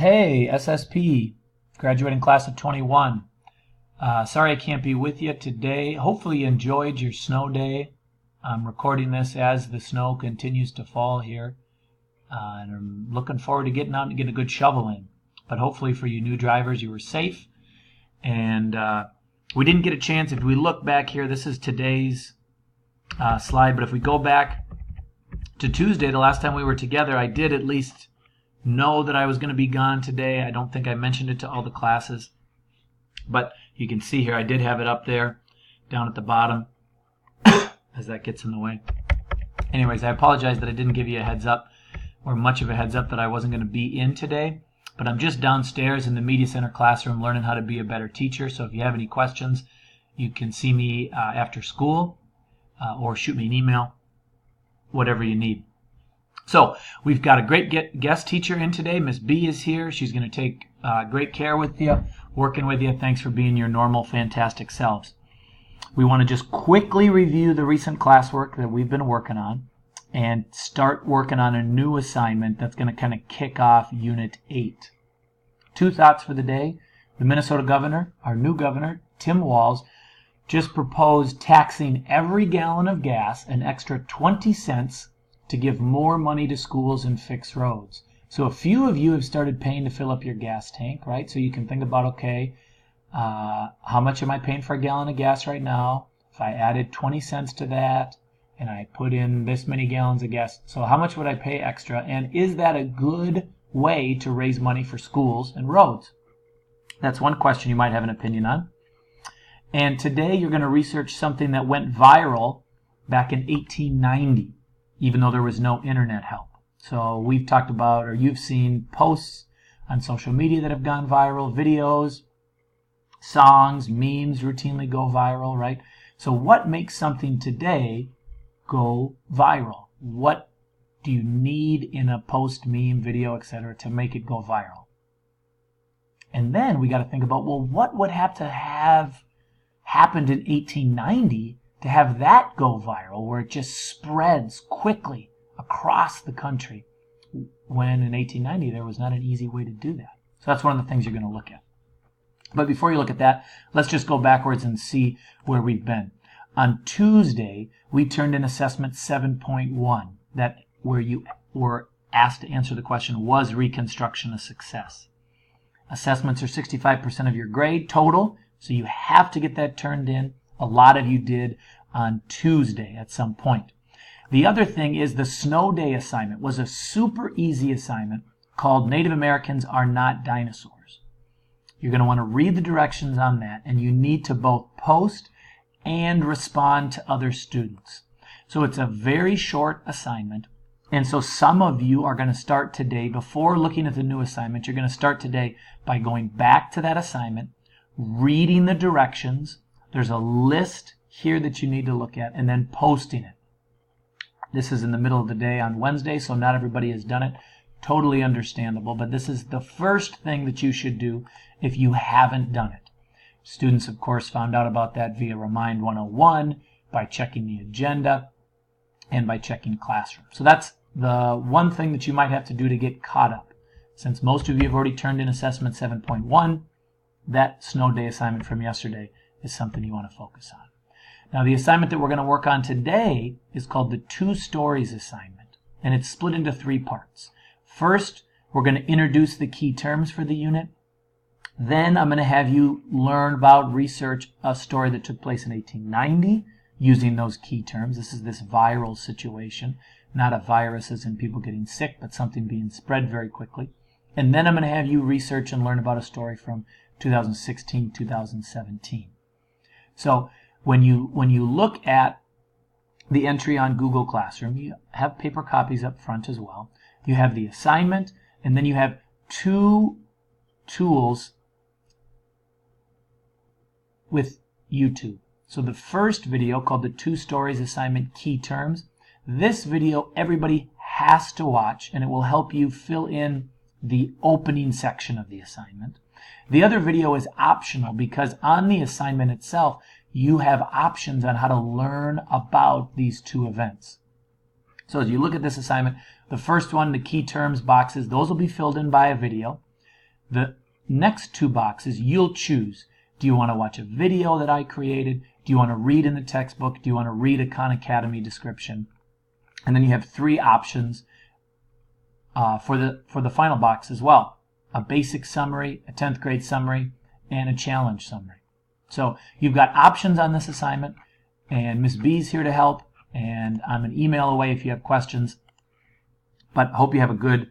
Hey, SSP, graduating class of 21. Sorry I can't be with you today. Hopefully you enjoyed your snow day. I'm recording this as the snow continues to fall here. And I'm looking forward to getting out and getting a good shovel in. But hopefully for you new drivers, you were safe. And we didn't get a chance. If we look back here, this is today's slide. But if we go back to Tuesday, the last time we were together, I did at least know that I was going to be gone today. I don't think I mentioned it to all the classes, but you can see here I did have it up there down at the bottom as that gets in the way. Anyways, I apologize that I didn't give you a heads up or much of a heads up that I wasn't going to be in today, but I'm just downstairs in the Media Center classroom learning how to be a better teacher. So if you have any questions, you can see me after school or shoot me an email, whatever you need. So we've got a great guest teacher in today. Miss B is here. She's going to take great care with you, working with you. Thanks for being your normal, fantastic selves. We want to just quickly review the recent classwork that we've been working on and start working on a new assignment that's going to kind of kick off Unit 8. Two thoughts for the day. The Minnesota governor, our new governor, Tim Walz, just proposed taxing every gallon of gas an extra 20 cents to give more money to schools and fix roads. So a few of you have started paying to fill up your gas tank, right? So you can think about, okay, how much am I paying for a gallon of gas right now? If I added 20 cents to that and I put in this many gallons of gas, so how much would I pay extra? And is that a good way to raise money for schools and roads? That's one question you might have an opinion on. And today you're going to research something that went viral back in 1890. Even though there was no internet help. So we've talked about, or you've seen posts on social media that have gone viral, videos, songs, memes routinely go viral, right? So what makes something today go viral? What do you need in a post, meme, video, etc. to make it go viral? And then we got to think about, well, what would have to have happened in 1890 to have that go viral, where it just spreads quickly across the country, when in 1890 there was not an easy way to do that. So that's one of the things you're going to look at. But before you look at that, let's just go backwards and see where we've been. On Tuesday, we turned in assessment 7.1, that where you were asked to answer the question, was Reconstruction a success? Assessments are 65% of your grade total, so you have to get that turned in. A lot of you did on Tuesday at some point. The other thing is the snow day assignment was a super easy assignment called Native Americans Are Not Dinosaurs. You're going to want to read the directions on that, and you need to both post and respond to other students. So it's a very short assignment, and so some of you are going to start today, before looking at the new assignment, you're going to start today by going back to that assignment, reading the directions. There's a list here that you need to look at, and then posting it. This is in the middle of the day on Wednesday, so not everybody has done it. Totally understandable, but this is the first thing that you should do if you haven't done it. Students, of course, found out about that via Remind 101, by checking the agenda, and by checking Classroom. So that's the one thing that you might have to do to get caught up. Since most of you have already turned in assessment 7.1, that snow day assignment from yesterday is something you want to focus on. Now, the assignment that we're going to work on today is called the Two Stories assignment, and it's split into 3 parts. First, we're going to introduce the key terms for the unit. Then I'm going to have you learn about, research a story that took place in 1890 using those key terms. This is this viral situation, not a virus as in people getting sick, but something being spread very quickly. And then I'm going to have you research and learn about a story from 2016, 2017. So when you look at the entry on Google Classroom, you have paper copies up front as well. You have the assignment, and then you have 2 tools with YouTube. So the first video, called the Two Stories Assignment Key Terms, this video everybody has to watch, and it will help you fill in the opening section of the assignment. The other video is optional because on the assignment itself, you have options on how to learn about these 2 events. So as you look at this assignment, the first one, the key terms boxes, those will be filled in by a video. The next two boxes, you'll choose. Do you want to watch a video that I created? Do you want to read in the textbook? Do you want to read a Khan Academy description? And then you have three options for the final box as well. A basic summary, a 10th grade summary, and a challenge summary. So you've got options on this assignment, and Ms. B's here to help, and I'm an email away if you have questions. But I hope you have a good